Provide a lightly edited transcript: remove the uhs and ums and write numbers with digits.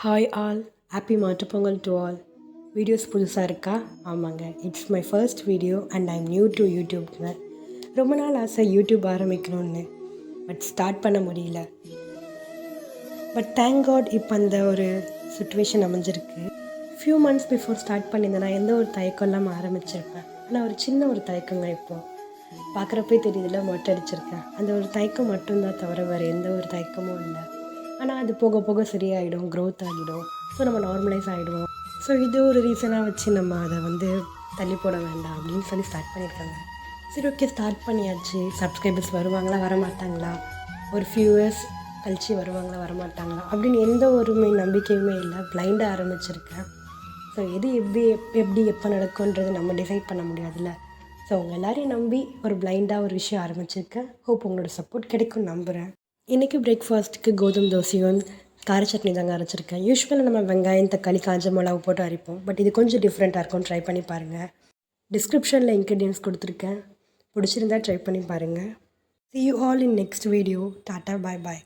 Hi all, happy Mattu Pongal to all. Videos புதுசாக இருக்கா? ஆமாங்க, it's my first video and I am new to யூடியூப்ங்க. ரொம்ப நாள் ஆசை யூடியூப் ஆரம்பிக்கணும்னு, பட் ஸ்டார்ட் பண்ண முடியல. பட் தேங்க் காட் இப்போ அந்த ஒரு சுச்சுவேஷன் அமைஞ்சிருக்கு. ஃபியூ மந்த்ஸ் பிஃபோர் ஸ்டார்ட் பண்ணியிருந்தேன், நான் எந்த ஒரு தயக்கம் இல்லாமல் ஆரம்பிச்சிருப்பேன். ஆனால் ஒரு சின்ன ஒரு தயக்கங்க இப்போது பார்க்குறப்பே தெரியுதுல, மொட்டை அடிச்சிருக்கேன். அந்த ஒரு தயக்கம் மட்டும்தான் தவிர வேறு எந்த ஒரு தயக்கமும் இல்லை. ஆனால் அது போக போக சரியாயிடும், க்ரோத் ஆகிடும். ஸோ நம்ம நார்மலைஸ் ஆகிடுவோம். ஸோ இது ஒரு ரீசனாக வச்சு நம்ம அதை தள்ளி போட வேண்டாம் அப்படின்னு சொல்லி ஸ்டார்ட் பண்ணியிருக்காங்க. சரி, ஓகே, ஸ்டார்ட் பண்ணியாச்சு. சப்ஸ்கிரைபர்ஸ் வருவாங்களா வரமாட்டாங்களா, ஒரு ஃபியூ இயர்ஸ் கழிச்சு வருவாங்களா வரமாட்டாங்களா அப்படின்னு எந்த ஒரு நம்பிக்கையுமே இல்லை. பிளைண்டாக ஆரம்பிச்சிருக்கேன். ஸோ எது எப்படி எப்போ நடக்கும்ன்றது நம்ம டிசைட் பண்ண முடியாதுல்ல. ஸோ உங்கள் எல்லோரையும் நம்பி ஒரு பிளைண்டாக ஒரு விஷயம் ஆரம்பிச்சிருக்கேன். ஹோப் உங்களோட சப்போர்ட் கிடைக்கும்னு நம்புகிறேன். இன்றைக்கி பிரேக்ஃபாஸ்ட்டுக்கு கோதுமை தோசையும் கார சட்னி தாங்க அரைச்சிருக்கேன். யூஸ்வலாக நம்ம வெங்காயம், தக்காளி, காஞ்ச மிளகு போட்டு அரைப்போம். பட் இது கொஞ்சம் டிஃப்ரெண்ட்டாக இருக்கும். ட்ரை பண்ணி பாருங்கள். டிஸ்கிரிப்ஷனில் இன்க்ரீடியன்ஸ் கொடுத்துருக்கேன். பிடிச்சிருந்தா ட்ரை பண்ணி பாருங்கள். See you all in next video. Tata, bye bye.